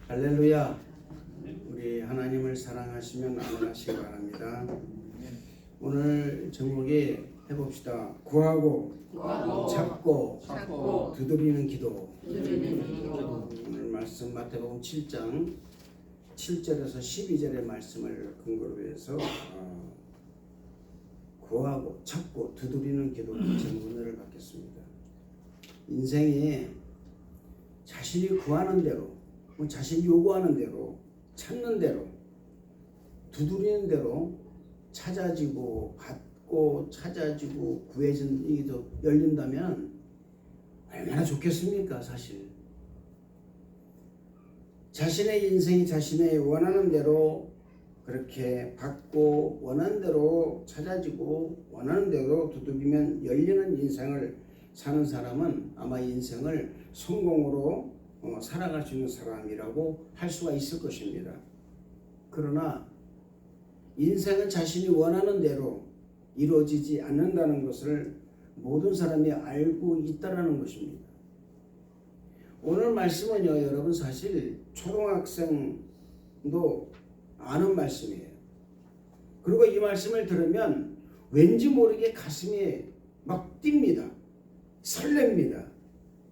할렐루야. 우리 하나님을 사랑하시며 나아가시기 바랍니다. 오늘 제목이 해봅시다. 구하고 찾고 두드리는 기도. 오늘 말씀 마태복음 7장 7절에서 12절의 말씀을 근거로 해서 구하고 찾고 두드리는 기도 제목을 받겠습니다. 인생이 자신이 구하는 대로, 자신이 요구하는 대로, 찾는 대로, 두드리는 대로 찾아지고 받고 찾아지고 구해진 이도 열린다면 얼마나 좋겠습니까? 사실 자신의 인생이 자신의 원하는 대로 그렇게 받고 원하는 대로 찾아지고 원하는 대로 두드리면 열리는 인생을 사는 사람은 아마 인생을 성공으로 살아갈 수 있는 사람이라고 할 수가 있을 것입니다. 그러나 인생은 자신이 원하는 대로 이루어지지 않는다는 것을 모든 사람이 알고 있다는 것입니다. 오늘 말씀은요, 여러분 사실 초등학생도 아는 말씀이에요. 그리고 이 말씀을 들으면 왠지 모르게 가슴이 막 뜁니다. 설렙니다.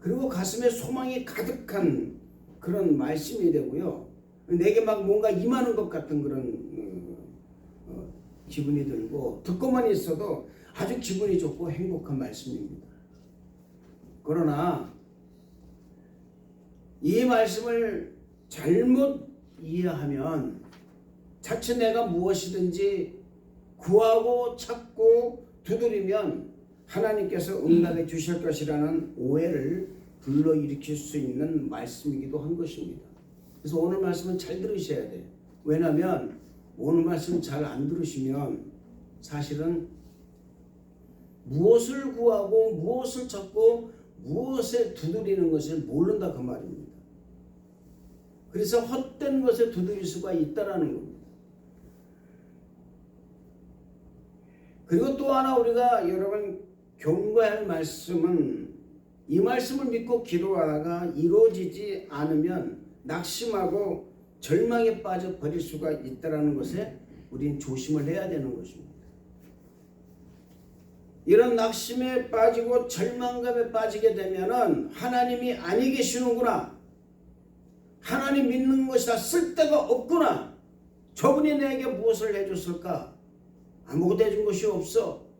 그리고 가슴에 소망이 가득한 그런 말씀이 되고요. 내게 막 뭔가 임하는 것 같은 그런 기분이 들고 듣고만 있어도 아주 기분이 좋고 행복한 말씀입니다. 그러나 이 말씀을 잘못 이해하면 자칫 내가 무엇이든지 구하고 찾고 두드리면 하나님께서 응답해 주실 것이라는 오해를 불러일으킬 수 있는 말씀이기도 한 것입니다. 그래서 오늘 말씀은 잘 들으셔야 돼요. 왜냐하면 오늘 말씀 잘 안 들으시면 사실은 무엇을 구하고 무엇을 찾고 무엇에 두드리는 것을 모른다 그 말입니다. 그래서 헛된 것에 두드릴 수가 있다라는 겁니다. 그리고 또 하나 우리가 여러분 경고할 말씀은 이 말씀을 믿고 기도하다가 이루어지지 않으면 낙심하고 절망에 빠져 버릴 수가 있다는 것에 우리는 조심을 해야 되는 것입니다. 이런 낙심에 빠지고 절망감에 빠지게 되면은 하나님이 아니 계시는구나, 하나님 믿는 것이다, 쓸데가 없구나, 저분이 내게 무엇을 해줬을까, 아무것도 해준 것이 없어,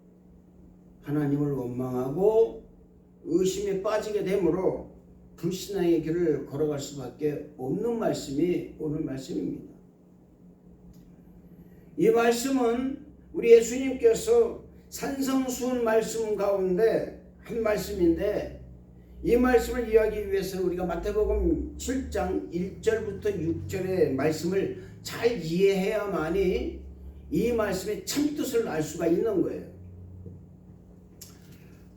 하나님을 원망하고 의심에 빠지게 되므로 불신앙의 길을 걸어갈 수밖에 없는 말씀이 오늘 말씀입니다. 이 말씀은 우리 예수님께서 산성수훈 말씀 가운데 한 말씀인데, 이 말씀을 이해하기 위해서는 우리가 마태복음 7장 1절부터 6절의 말씀을 잘 이해해야만이 이 말씀의 참뜻을 알 수가 있는 거예요.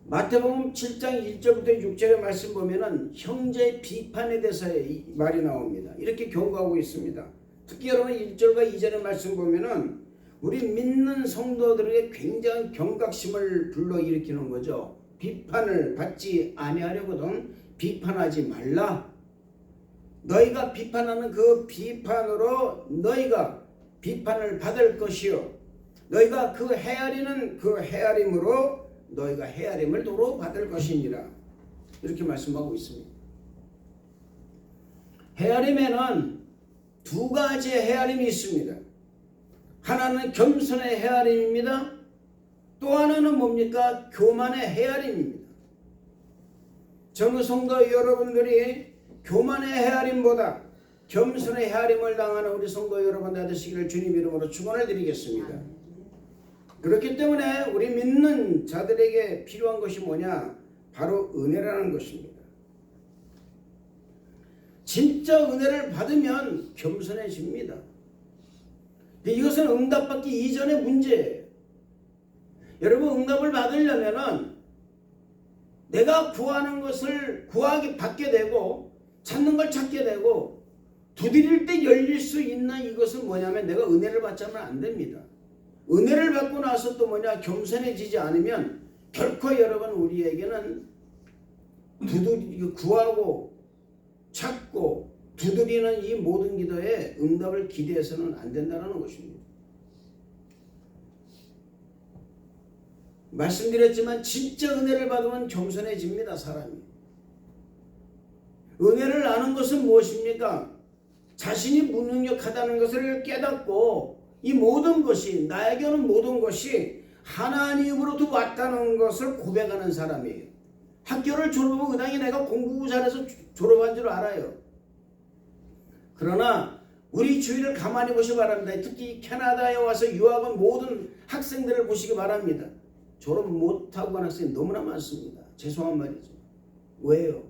마태복음 7장 1절부터 6절의 말씀 보면은 형제 비판에 대해서 말이 나옵니다. 이렇게 경고하고 있습니다. 특히 여러분 1절과 2절의 말씀 보면은 우리 믿는 성도들에게 굉장한 경각심을 불러일으키는 거죠. 비판을 받지 아니하려거든 비판하지 말라. 너희가 비판하는 그 비판으로 너희가 비판을 받을 것이요, 너희가 그 헤아리는 그 헤아림으로 너희가 헤아림을 도로 받을 것이니라. 이렇게 말씀하고 있습니다. 헤아림에는 두 가지의 헤아림이 있습니다. 하나는 겸손의 헤아림입니다. 또 하나는 뭡니까? 교만의 헤아림입니다. 전우 성도 여러분들이 교만의 헤아림보다 겸손의 헤아림을 당하는 우리 성도 여러분들 되시기를 주님 이름으로 축원을 드리겠습니다. 그렇기 때문에 우리 믿는 자들에게 필요한 것이 뭐냐? 바로 은혜라는 것입니다. 진짜 은혜를 받으면 겸손해집니다. 이것은 응답받기 이전의 문제예요. 여러분, 응답을 받으려면은 내가 구하는 것을 받게 되고 찾는 걸 찾게 되고 두드릴 때 열릴 수 있는 이것은 뭐냐면 내가 은혜를 받자면 안 됩니다. 은혜를 받고 나서 또 뭐냐, 겸손해지지 않으면 결코 여러분 우리에게는 구하고 찾고 두드리는 이 모든 기도에 응답을 기대해서는 안 된다는 것입니다. 말씀드렸지만 진짜 은혜를 받으면 겸손해집니다. 사람이. 은혜를 아는 것은 무엇입니까? 자신이 무능력하다는 것을 깨닫고 이 모든 것이, 나에게 오는 모든 것이 하나님으로부터 왔다는 것을 고백하는 사람이에요. 학교를 졸업하고 그당이 내가 공부 잘해서 졸업한 줄 알아요. 그러나 우리 주위를 가만히 보시기 바랍니다. 특히 캐나다에 와서 유학한 모든 학생들을 보시기 바랍니다. 졸업 못하고 간 학생이 너무나 많습니다. 죄송한 말이죠. 왜요?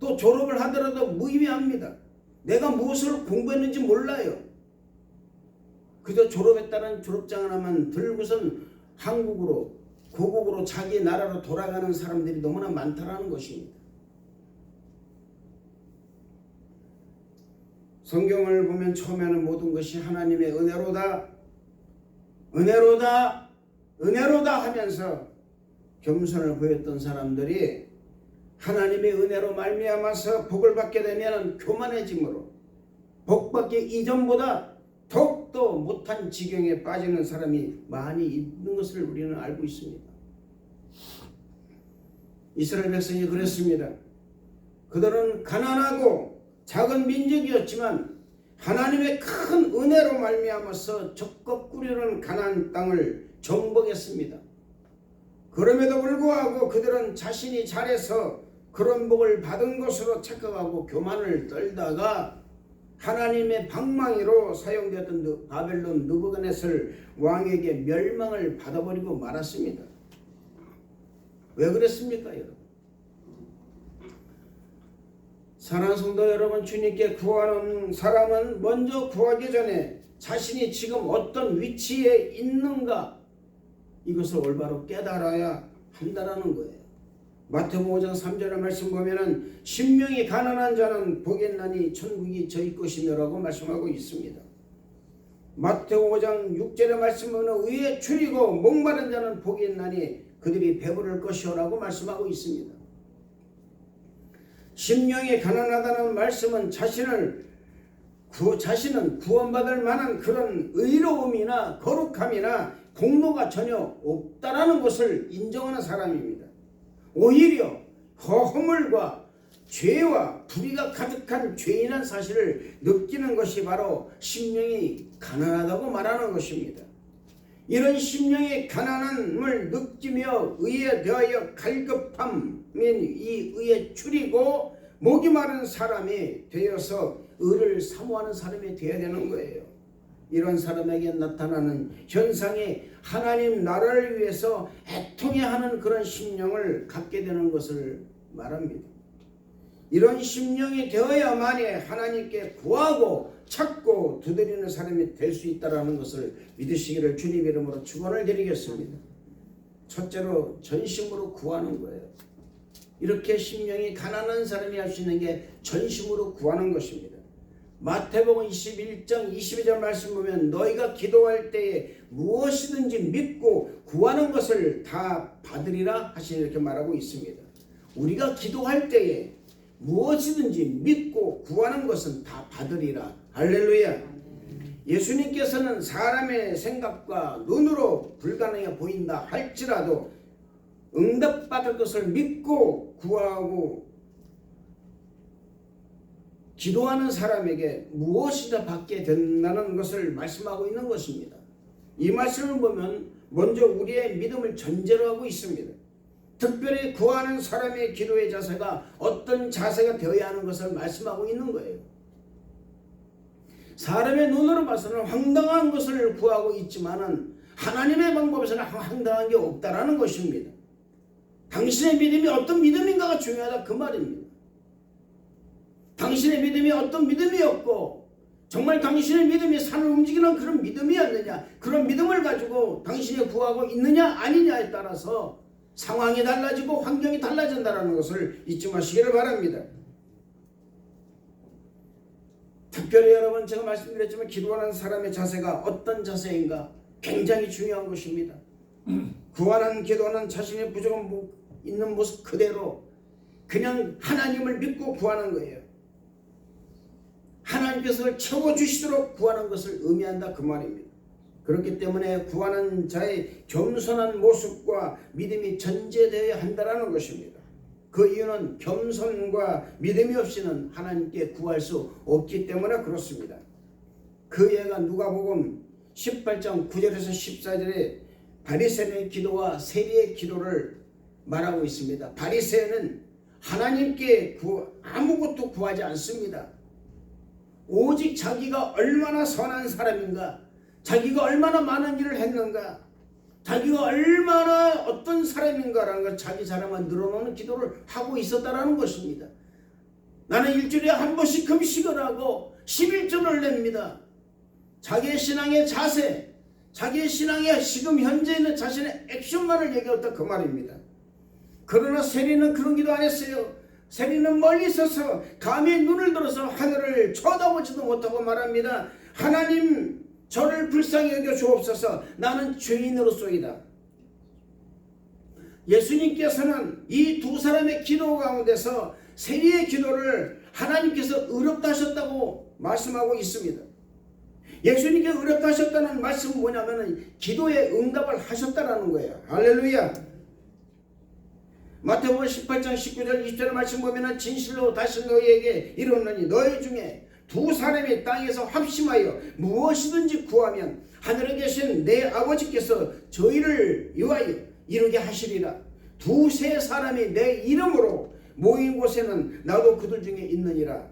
또 졸업을 하더라도 무의미합니다. 내가 무엇을 공부했는지 몰라요. 그저 졸업했다는 졸업장 하나만 들고선 한국으로, 고국으로, 자기 나라로 돌아가는 사람들이 너무나 많다는 것입니다. 성경을 보면 처음에는 모든 것이 하나님의 은혜로다, 은혜로다, 은혜로다 하면서 겸손을 보였던 사람들이 하나님의 은혜로 말미암아서 복을 받게 되면 교만해짐으로 복받기 이전보다 더욱더 못한 지경에 빠지는 사람이 많이 있는 것을 우리는 알고 있습니다. 이스라엘 백성이 그랬습니다. 그들은 가난하고 작은 민족이었지만 하나님의 큰 은혜로 말미암아서 적과 꿀이는 가나안 땅을 정복했습니다. 그럼에도 불구하고 그들은 자신이 잘해서 그런 복을 받은 것으로 착각하고 교만을 떨다가 하나님의 방망이로 사용되었던 바벨론 느부갓네살 왕에게 멸망을 받아버리고 말았습니다. 왜 그랬습니까, 여러분? 사랑하는 성도 여러분, 주님께 구하는 사람은 먼저 구하기 전에 자신이 지금 어떤 위치에 있는가, 이것을 올바로 깨달아야 한다는 거예요. 마태복음 5장 3절의 말씀 보면은 심령이 가난한 자는 복이 있나니 천국이 저희 것이며라고 말씀하고 있습니다. 마태복음 5장 6절의 말씀 보면 의에 추리고 목마른 자는 복이 있나니 그들이 배부를 것이오라고 말씀하고 있습니다. 심령이 가난하다는 말씀은 자신은 구원받을 만한 그런 의로움이나 거룩함이나 공로가 전혀 없다라는 것을 인정하는 사람입니다. 오히려 허물과 죄와 불의가 가득한 죄인한 사실을 느끼는 것이 바로 심령이 가난하다고 말하는 것입니다. 이런 심령의 가난함을 느끼며 의에 대하여 갈급함인 이 의에 추리고 목이 마른 사람이 되어서 의를 사모하는 사람이 되어야 되는 거예요. 이런 사람에게 나타나는 현상이 하나님 나라를 위해서 애통해하는 그런 심령을 갖게 되는 것을 말합니다. 이런 심령이 되어야만이 하나님께 구하고 찾고 두드리는 사람이 될 수 있다는 것을 믿으시기를 주님 이름으로 축원을 드리겠습니다. 첫째로 전심으로 구하는 거예요. 이렇게 심령이 가난한 사람이 할 수 있는 게 전심으로 구하는 것입니다. 마태복음 21장 22절 말씀 보면 너희가 기도할 때에 무엇이든지 믿고 구하는 것을 다 받으리라 하시니 이렇게 말하고 있습니다. 우리가 기도할 때에 무엇이든지 믿고 구하는 것은 다 받으리라. 할렐루야. 예수님께서는 사람의 생각과 눈으로 불가능해 보인다 할지라도 응답받을 것을 믿고 구하고 기도하는 사람에게 무엇이다 받게 된다는 것을 말씀하고 있는 것입니다. 이 말씀을 보면 먼저 우리의 믿음을 전제로 하고 있습니다. 특별히 구하는 사람의 기도의 자세가 어떤 자세가 되어야 하는 것을 말씀하고 있는 거예요. 사람의 눈으로 봐서는 황당한 것을 구하고 있지만은 하나님의 방법에서는 황당한 게 없다라는 것입니다. 당신의 믿음이 어떤 믿음인가가 중요하다 그 말입니다. 당신의 믿음이 어떤 믿음이었고 정말 당신의 믿음이 산을 움직이는 그런 믿음이었느냐, 그런 믿음을 가지고 당신이 구하고 있느냐 아니냐에 따라서 상황이 달라지고 환경이 달라진다는 것을 잊지 마시기를 바랍니다. 특별히 여러분 제가 말씀드렸지만 기도하는 사람의 자세가 어떤 자세인가 굉장히 중요한 것입니다. 구하는 기도는 자신의 부족한 있는 모습 그대로 그냥 하나님을 믿고 구하는 거예요. 하나님께서 채워주시도록 구하는 것을 의미한다 그 말입니다. 그렇기 때문에 구하는 자의 겸손한 모습과 믿음이 전제되어야 한다는 것입니다. 그 이유는 겸손과 믿음이 없이는 하나님께 구할 수 없기 때문에 그렇습니다. 그 예가 누가복음 18장 9절에서 14절에 바리새인의 기도와 세리의 기도를 말하고 있습니다. 바리새인은 하나님께 아무것도 구하지 않습니다. 오직 자기가 얼마나 선한 사람인가, 자기가 얼마나 많은 일을 했는가, 자기가 얼마나 어떤 사람인가라는 걸 자기 자랑만 늘어놓는 기도를 하고 있었다라는 것입니다. 나는 일주일에 한 번씩 금식을 하고 11조를 냅니다. 자기의 신앙의 자세, 자기의 신앙의 지금 현재 있는 자신의 액션만을 얘기했다 그 말입니다. 그러나 세리는 그런 기도 안 했어요. 세리는 멀리 있어서 감히 눈을 들어서 하늘을 쳐다보지도 못하고 말합니다. 하나님, 저를 불쌍히 여겨 주옵소서. 나는 죄인으로소이다. 예수님께서는 이 두 사람의 기도 가운데서 세리의 기도를 하나님께서 의롭다 하셨다고 말씀하고 있습니다. 예수님께 의롭다 하셨다는 말씀은 뭐냐면 기도에 응답을 하셨다라는 거예요. 할렐루야. 마태복음 18장 19절 20절 말씀 보면 진실로 다시 너희에게 이르노니 너희 중에 두 사람이 땅에서 합심하여 무엇이든지 구하면 하늘에 계신 내 아버지께서 저희를 위하여 이루게 하시리라. 두세 사람이 내 이름으로 모인 곳에는 나도 그들 중에 있느니라.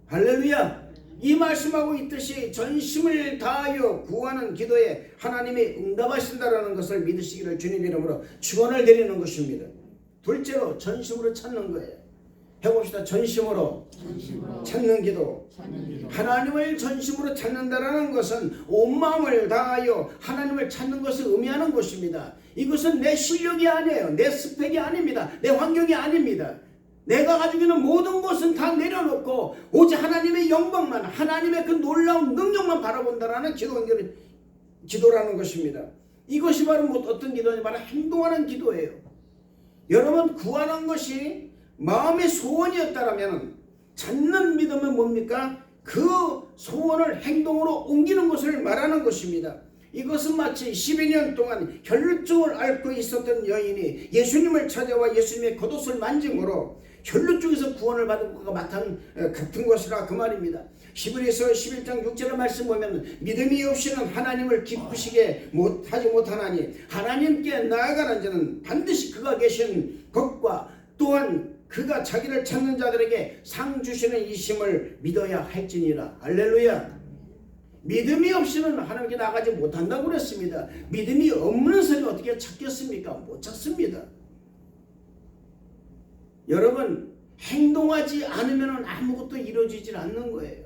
할렐루야. 이 말씀하고 있듯이 전심을 다하여 구하는 기도에 하나님이 응답하신다라는 것을 믿으시기를 주님 이름으로 축원을 드리는 것입니다. 둘째로 전심으로 찾는 거예요. 해봅시다. 전심으로 찾는 기도. 하나님을 전심으로 찾는다라는 것은 온 마음을 다하여 하나님을 찾는 것을 의미하는 것입니다. 이것은 내 실력이 아니에요. 내 스펙이 아닙니다. 내 환경이 아닙니다. 내가 가지고 있는 모든 것은 다 내려놓고 오직 하나님의 영광만, 하나님의 그 놀라운 능력만 바라본다라는 기도라는 것입니다. 이것이 바로 어떤 기도냐? 바로 행동하는 기도예요. 여러분, 구하는 것이 마음의 소원이었다면 찾는 믿음은 뭡니까? 그 소원을 행동으로 옮기는 것을 말하는 것입니다. 이것은 마치 12년 동안 혈루증을 앓고 있었던 여인이 예수님을 찾아와 예수님의 겉옷을 만짐으로 혈루증에서 구원을 받은 것과 같은 것이라 그 말입니다. 히브리서 11장 6절의 말씀 보면 믿음이 없이는 하나님을 기쁘시게 하지 못하나니 하나님께 나아가는 자는 반드시 그가 계신 것과 또한 그가 자기를 찾는 자들에게 상 주시는 이심을 믿어야 할지니라. 할렐루야. 믿음이 없이는 하나님께 나가지 못한다고 그랬습니다. 믿음이 없는 사람이 어떻게 찾겠습니까? 못 찾습니다. 여러분, 행동하지 않으면 아무것도 이루어지질 않는 거예요.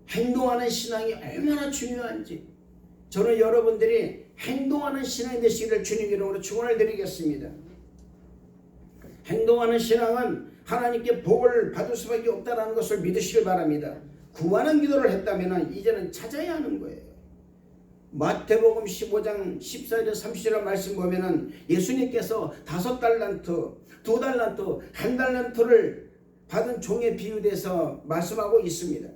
행동하는 신앙이 얼마나 중요한지 저는 여러분들이 행동하는 신앙이 되시기를 주님 이름으로 축원을 드리겠습니다. 행동하는 신앙은 하나님께 복을 받을 수밖에 없다는 것을 믿으시길 바랍니다. 구하는 기도를 했다면 이제는 찾아야 하는 거예요. 마태복음 15장 14절 30절 말씀 보면은 예수님께서 5달란트, 2달란트, 1달란트를 받은 종에 비유돼서 말씀하고 있습니다.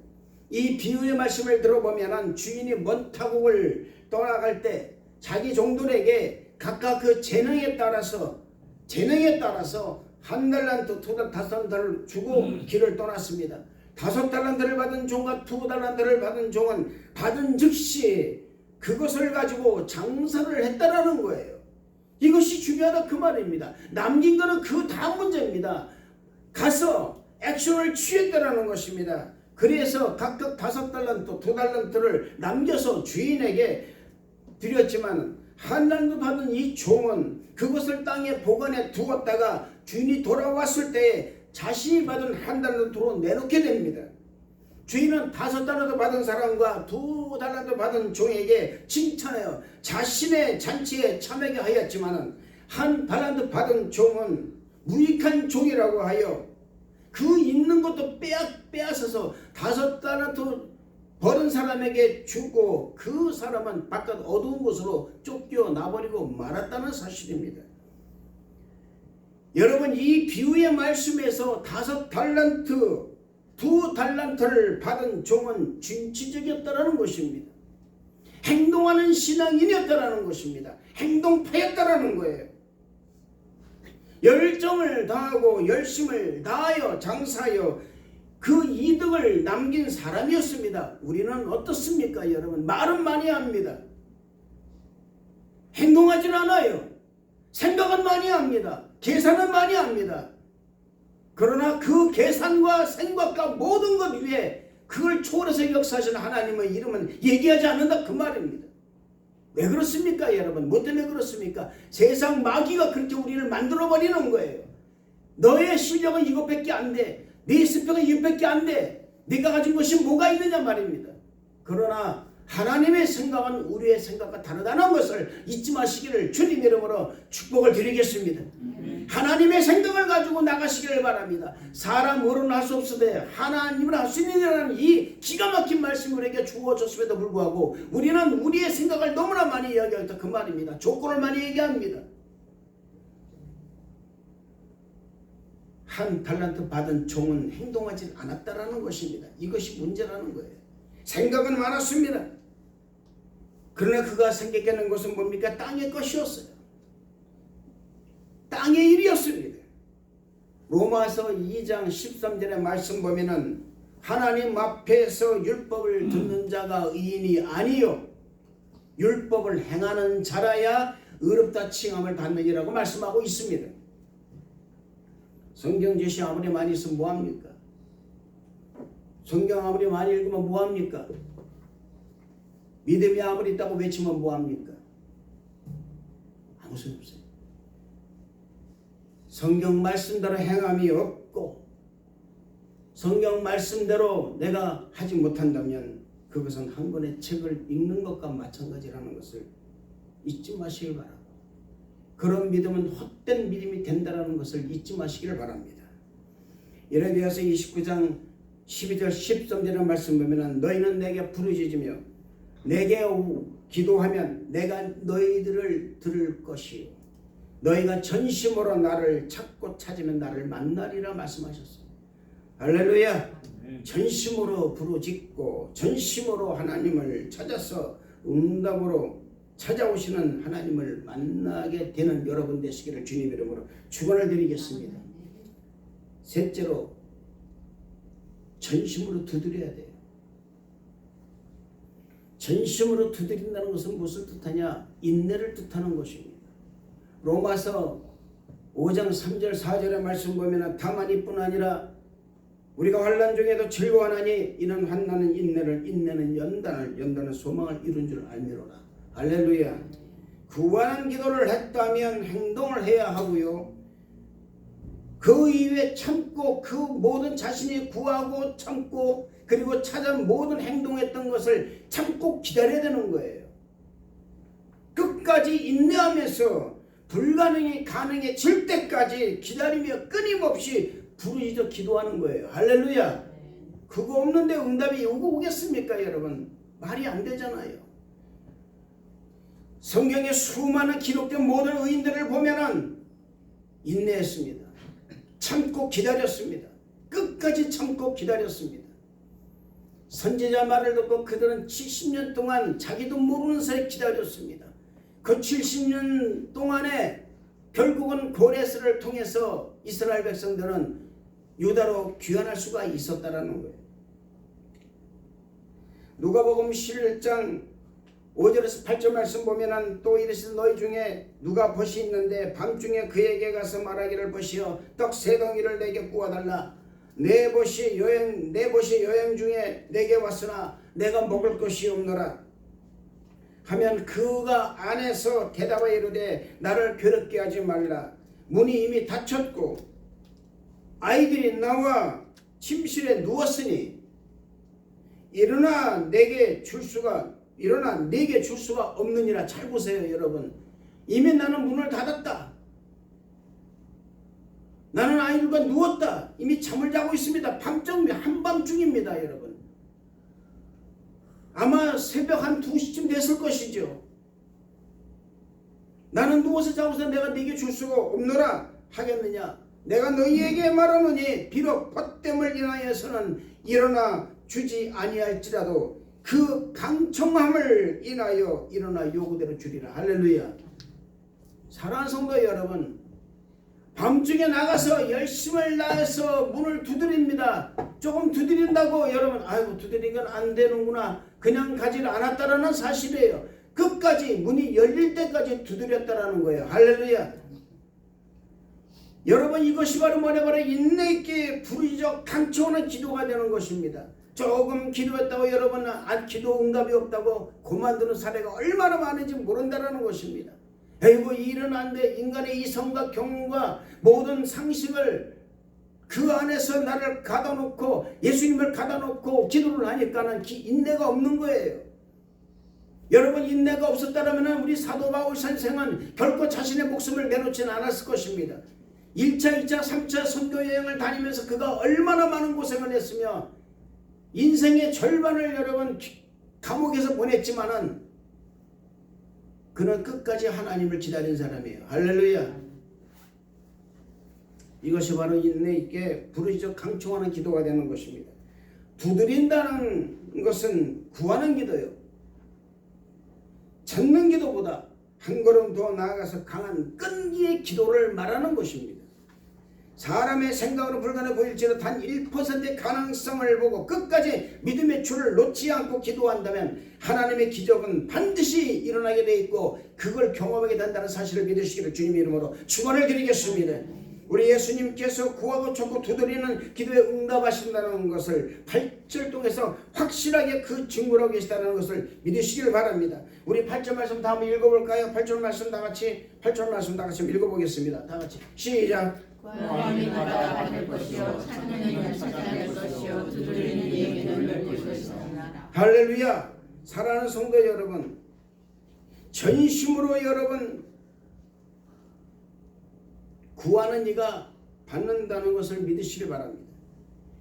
이 비유의 말씀을 들어보면은 주인이 먼 타국을 떠나갈 때 자기 종들에게 각각 그 재능에 따라서 1달란트, 5달란트를 주고 길을 떠났습니다. 5달란트를 받은 종과 2달란트를 받은 종은 받은 즉시 그것을 가지고 장사를 했다라는 거예요. 이것이 중요하다 그 말입니다. 남긴 거는 그 다음 문제입니다. 가서 액션을 취했다라는 것입니다. 그래서 각각 5달란트, 2달란트를 남겨서 주인에게 드렸지만 1달란트 받은 이 종은 그것을 땅에 보관해 두었다가 주인이 돌아왔을 때 자신이 받은 1달란트로 내놓게 됩니다. 주인은 5달란트 받은 사람과 2달란트 받은 종에게 칭찬하여 자신의 잔치에 참여하게 하였지만 1달란트 받은 종은 무익한 종이라고 하여 그 있는 것도 빼앗아서 5달란트 버린 사람에게 주고 그 사람은 바깥 어두운 곳으로 쫓겨나버리고 말았다는 사실입니다. 여러분, 이 비유의 말씀에서 5달란트, 2달란트를 받은 종은 진취적이었다라는 것입니다. 행동하는 신앙인이었다라는 것입니다. 행동파였다라는 거예요. 열정을 다하고 열심을 다하여 장사하여 그 이득을 남긴 사람이었습니다. 우리는 어떻습니까, 여러분? 말은 많이 합니다. 행동하질 않아요. 생각은 많이 합니다. 계산은 많이 합니다. 그러나 그 계산과 생각과 모든 것 위에 그걸 초월해서 역사하시는 하나님의 이름은 얘기하지 않는다, 그 말입니다. 왜 그렇습니까, 여러분? 뭐 때문에 그렇습니까? 세상 마귀가 그렇게 우리를 만들어버리는 거예요. 너의 실력은 이것밖에 안 돼. 네 스펙은 이것밖에 안 돼. 네가 가진 것이 뭐가 있느냐 말입니다. 그러나 하나님의 생각은 우리의 생각과 다르다는 것을 잊지 마시기를 주님 이름으로 축복을 드리겠습니다. 하나님의 생각을 가지고 나가시기를 바랍니다. 사람으로는 할 수 없으되 하나님은 할 수 있느냐는 이 기가 막힌 말씀이 우리에게 주어졌음에도 불구하고 우리는 우리의 생각을 너무나 많이 이야기했다, 그 말입니다. 조건을 많이 얘기합니다. 한 달란트 받은 종은 행동하지 않았다라는 것입니다. 이것이 문제라는 거예요. 생각은 많았습니다. 그러나 그가 생각하는 것은 뭡니까? 땅의 것이었어요. 땅의 일이었습니다. 로마서 2장 13절의 말씀 보면은 하나님 앞에서 율법을 듣는 자가 의인이 아니요 율법을 행하는 자라야 의롭다 칭함을 받느니라고 말씀하고 있습니다. 성경 지시 아무리 많이 있으면 뭐합니까? 성경 아무리 많이 읽으면 뭐합니까? 믿음이 아무리 있다고 외치면 뭐합니까? 아무 소용 없어요. 성경 말씀대로 행함이 없고 성경 말씀대로 내가 하지 못한다면 그것은 한 권의 책을 읽는 것과 마찬가지라는 것을 잊지 마시길 바랍니다. 그런 믿음은 헛된 믿음이 된다는 것을 잊지 마시기를 바랍니다. 예레미야서 29장 12절 13절의 말씀 보면 너희는 내게 부르짖으며 내게 기도하면 내가 너희들을 들을 것이요 너희가 전심으로 나를 찾고 찾으면 나를 만나리라 말씀하셨어요. 할렐루야. 전심으로 부르짖고 전심으로 하나님을 찾아서 응답으로 찾아오시는 하나님을 만나게 되는 여러분 되시기를 주님 이름으로 축원을 드리겠습니다. 셋째로 전심으로 두드려야 돼요. 전심으로 두드린다는 것은 무엇을 뜻하냐? 인내를 뜻하는 것입니다. 로마서 5장 3절 4절의 말씀 보면 다만 이뿐 아니라 우리가 환난 중에도 즐거워하나니 이는 환난은 인내를 인내는 연단을 연단은 소망을 이룬 줄 알미로라. 할렐루야. 구하는 기도를 했다면 행동을 해야 하고요. 그 이후에 참고 그 모든 자신이 구하고 참고 그리고 찾아 모든 행동했던 것을 참고 기다려야 되는 거예요. 끝까지 인내하면서 불가능이 가능해질 때까지 기다리며 끊임없이 부르짖어 기도하는 거예요. 할렐루야. 그거 없는데 응답이 오겠습니까, 여러분? 말이 안 되잖아요. 성경에 수많은 기록된 모든 의인들을 보면은 인내했습니다. 참고 기다렸습니다. 끝까지 참고 기다렸습니다. 선지자 말을 듣고 그들은 70년 동안 자기도 모르는 사이에 기다렸습니다. 그 70년 동안에 결국은 고레스를 통해서 이스라엘 백성들은 유다로 귀환할 수가 있었다라는 거예요. 누가복음 11장 5절에서 8절 말씀 보면은 또 이르시되 너희 중에 누가 벗이 있는데 밤중에 그에게 가서 말하기를 벗이여 떡 3덩이를 내게 구워달라. 내 벗이 여행 중에 내게 왔으나 내가 먹을 것이 없노라 하면 그가 안에서 대답하여 이르되 나를 괴롭게 하지 말라. 문이 이미 닫혔고 아이들이 나와 침실에 누웠으니 일어나 내게 줄 수가 없느니라. 잘 보세요, 여러분. 이미 나는 문을 닫았다. 나는 아이들과 누웠다. 이미 잠을 자고 있습니다. 한밤중입니다, 여러분. 아마 새벽 한 2시쯤 됐을 것이죠. 나는 누워서 자고서 내가 네게 줄 수가 없노라 하겠느냐? 내가 너희에게 말하노니 비록 벗됨을 인하여서는 일어나 주지 아니할지라도 그 강청함을 인하여 일어나 요구대로 주리라. 할렐루야. 사랑하는 성도 여러분, 밤중에 나가서 열심을 다해서 문을 두드립니다. 조금 두드린다고 여러분 아이고 두드리건 안 되는구나 그냥 가지 않았다라는 사실이에요. 끝까지 문이 열릴 때까지 두드렸다라는 거예요. 할렐루야. 여러분 이것이 바로 뭐냐 인내 있게 부르짖어 강청하는 기도가 되는 것입니다. 조금 기도했다고 여러분 기도 응답이 없다고 그만두는 사례가 얼마나 많은지 모른다라는 것입니다. 에이고 이 일은 안 돼. 인간의 이성과 경험과 모든 상식을 그 안에서 나를 가둬놓고 예수님을 가둬놓고 기도를 하니까는 인내가 없는 거예요. 여러분 인내가 없었다면 우리 사도 바울 선생은 결코 자신의 목숨을 내놓지는 않았을 것입니다. 1차, 2차, 3차 선교 여행을 다니면서 그가 얼마나 많은 고생을 했으며 인생의 절반을 여러분 감옥에서 보냈지만은 그는 끝까지 하나님을 기다린 사람이에요. 할렐루야. 이것이 바로 인내 있게 부르짖어 강청하는 기도가 되는 것입니다. 두드린다는 것은 구하는 기도요. 찾는 기도보다 한 걸음 더 나아가서 강한 끈기의 기도를 말하는 것입니다. 사람의 생각으로 불가능해 보일지라도 단 1%의 가능성을 보고 끝까지 믿음의 줄을 놓지 않고 기도한다면 하나님의 기적은 반드시 일어나게 돼 있고 그걸 경험하게 된다는 사실을 믿으시기를 주님의 이름으로 축원을 드리겠습니다. 우리 예수님께서 구하고 쫓고 두드리는 기도에 응답하신다는 것을 8절 통해서 확실하게 그 증거를 하고 계시다는 것을 믿으시기를 바랍니다. 우리 8절 말씀 다 한번 읽어볼까요? 8절 말씀 다 같이 읽어보겠습니다. 다 같이 시작. 구하는 이마다 받을 것이요 찾는 이는 찾아낼 것이요 두드리는 이에게는 열릴 것이라. 할렐루야. 사랑하는 성도 여러분, 전심으로 여러분 구하는 이가 받는다는 것을 믿으시기 바랍니다.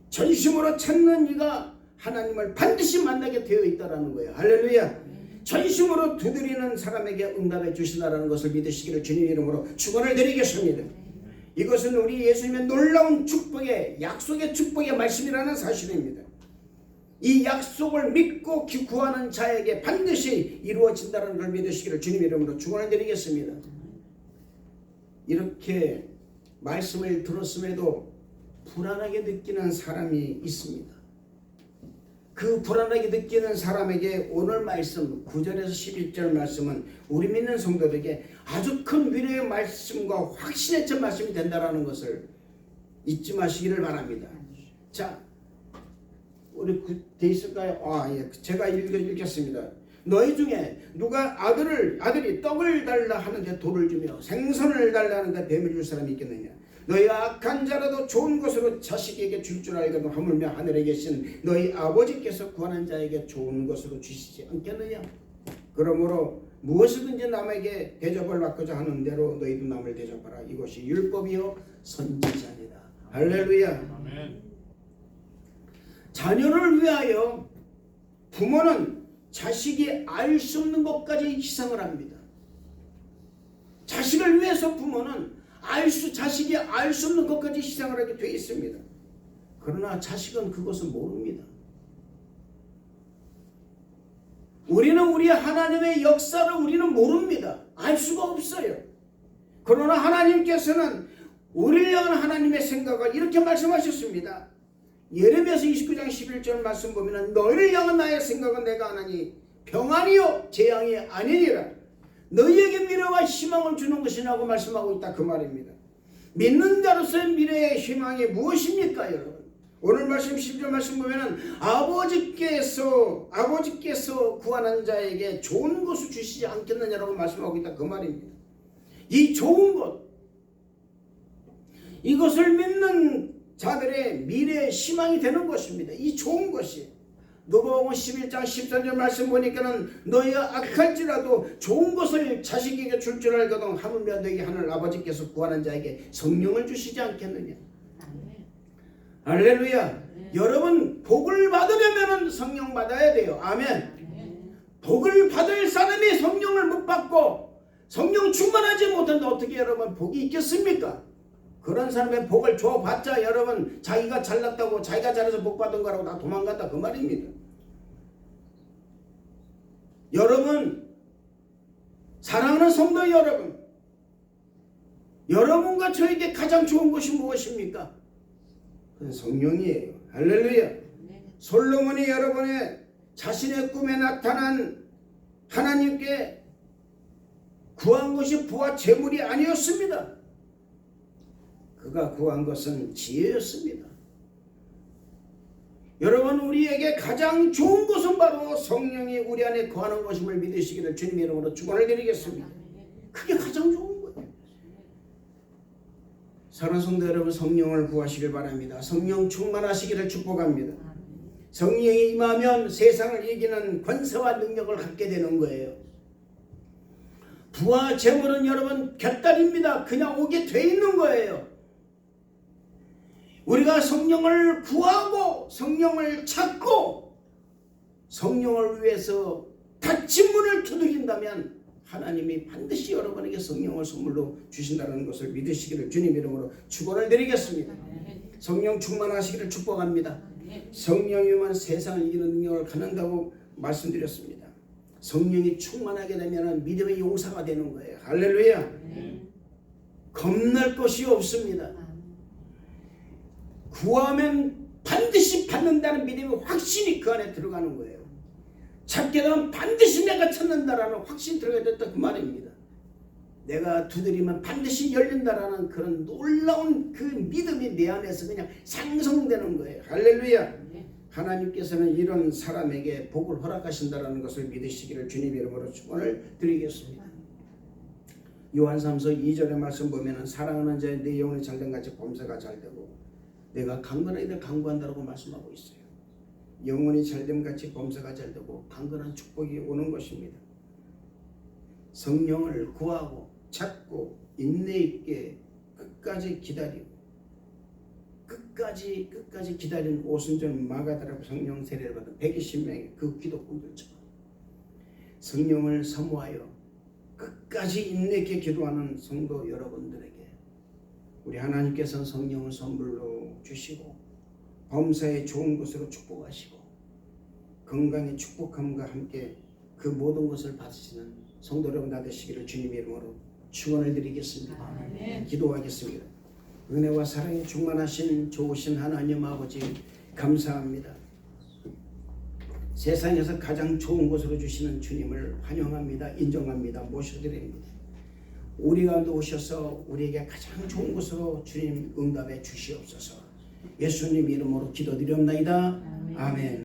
전심으로 찾는 이가 하나님을 반드시 만나게 되어 있다는 거예요. 할렐루야. 전심으로 두드리는 사람에게 응답해 주시다라는 것을 믿으시기를 주님의 이름으로 축원을 드리겠습니다. 이것은 우리 예수님의 놀라운 축복의 약속의 축복의 말씀이라는 사실입니다. 이 약속을 믿고 구하는 자에게 반드시 이루어진다는 걸 믿으시기를 주님의 이름으로 축원을 드리겠습니다. 이렇게 말씀을 들었음에도 불안하게 느끼는 사람이 있습니다. 그 불안하게 느끼는 사람에게 오늘 말씀 9절에서 11절 말씀은 우리 믿는 성도들에게 아주 큰 위로의 말씀과 확신의 첫 말씀이 된다는 것을 잊지 마시기를 바랍니다. 자, 우리 돼 있을까요? 예. 제가 읽겠습니다. 너희 중에 누가 아들이 떡을 달라 하는데 돌을 주며 생선을 달라 하는데 뱀을 줄 사람이 있겠느냐? 너희가 악한 자라도 좋은 것으로 자식에게 줄 줄 알거든 하물며 하늘에 계신 너희 아버지께서 구하는 자에게 좋은 것으로 주시지 않겠느냐? 그러므로 무엇이든지 남에게 대접을 받고자 하는 대로 너희도 남을 대접하라. 이것이 율법이요 선지자니라. 할렐루야. 아멘. 자녀를 위하여 부모는 자식이 알 수 없는 것까지 희생을 합니다. 자식을 위해서 부모는 자식이 알 수 없는 것까지 희생을 하게 되어 있습니다. 그러나 자식은 그것을 모릅니다. 우리는 우리 하나님의 역사를 우리는 모릅니다. 알 수가 없어요. 그러나 하나님께서는 우리를 향한 하나님의 생각을 이렇게 말씀하셨습니다. 예레미야서 29장 11절 말씀 보면 너희를 향한 나의 생각은 내가 하나니 평안이요 재앙이 아니니라. 너희에게 미래와 희망을 주는 것이라고 말씀하고 있다 그 말입니다. 믿는 자로서의 미래의 희망이 무엇입니까 여러분? 오늘 말씀 10절 말씀 보면 아버지께서 구하는 자에게 좋은 것을 주시지 않겠느냐라고 말씀하고 있다 그 말입니다. 이 좋은 것, 이것을 믿는 자들의 미래의 희망이 되는 것입니다. 이 좋은 것이 누가복음 11장 13절 말씀 보니까는 너희가 악할지라도 좋은 것을 자식에게 줄 줄 알거든 하물며 너희 하늘 아버지께서 구하는 자에게 성령을 주시지 않겠느냐. 할렐루야. 여러분 복을 받으려면 성령 받아야 돼요. 아멘. 복을 받을 사람이 성령을 못 받고 성령 충만하지 못한다 어떻게 여러분 복이 있겠습니까? 그런 사람의 복을 줘봤자 여러분 자기가 잘났다고 자기가 잘해서 복 받은 거라고 다 도망간다 그 말입니다. 여러분 사랑하는 성도 여러분, 여러분과 저에게 가장 좋은 것이 무엇입니까? 그건 성령이에요. 할렐루야. 솔로몬이 여러분의 자신의 꿈에 나타난 하나님께 구한 것이 부와 재물이 아니었습니다. 그가 구한 것은 지혜였습니다. 여러분 우리에게 가장 좋은 것은 바로 성령이 우리 안에 거하는 것임을 믿으시기를 주님의 이름으로 축원을 드리겠습니다. 그게 가장 좋은 거예요. 사랑하는 성도 여러분, 성령을 구하시길 바랍니다. 성령 충만하시기를 축복합니다. 성령이 임하면 세상을 이기는 권세와 능력을 갖게 되는 거예요. 부와 재물은 여러분 곁다리입니다. 그냥 오게 돼 있는 거예요. 우리가 성령을 구하고 성령을 찾고 성령을 위해서 닫힌 문을 두드린다면 하나님이 반드시 여러분에게 성령을 선물로 주신다는 것을 믿으시기를 주님 이름으로 축원을 드리겠습니다. 성령 충만하시기를 축복합니다. 성령이면 세상을 이기는 능력을 갖는다고 말씀드렸습니다. 성령이 충만하게 되면 믿음의 용사가 되는 거예요. 할렐루야. 겁날 것이 없습니다. 구하면 반드시 받는다는 믿음의 확신이 그 안에 들어가는 거예요. 찾게 되면 반드시 내가 찾는다라는 확신이 들어가야 됐다 그 말입니다. 내가 두드리면 반드시 열린다라는 그런 놀라운 그 믿음이 내 안에서 그냥 상성되는 거예요. 할렐루야. 하나님께서는 이런 사람에게 복을 허락하신다라는 것을 믿으시기를 주님 이름으로 축원을 드리겠습니다. 요한 3서 2절의 말씀 보면은 사랑하는 자의 내 영혼이 잘된같이 범사가 잘되고 내가 강건한 이들 강구한다라고 말씀하고 있어요. 영혼이 잘됨같이 범사가 잘되고 강건한 축복이 오는 것입니다. 성령을 구하고 찾고 인내 있게 끝까지 기다리고 끝까지 기다린 오순절 마가다라 성령 세례를 받은 120명의 그 기독군들처럼 성령을 사모하여 끝까지 인내 있게 기도하는 성도 여러분들에게 우리 하나님께서는 성령을 선물로 주시고 범사의 좋은 것으로 축복하시고 건강의 축복함과 함께 그 모든 것을 받으시는 성도 여러분 다 되시기를 주님의 이름으로 축원을 드리겠습니다. 아멘. 기도하겠습니다. 은혜와 사랑이 충만하신 좋으신 하나님 아버지 감사합니다. 세상에서 가장 좋은 것으로 주시는 주님을 환영합니다. 인정합니다. 모셔드립니다. 우리 가운데 오셔서 우리에게 가장 좋은 것으로 주님 응답해 주시옵소서. 예수님 이름으로 기도드리옵나이다. 아멘.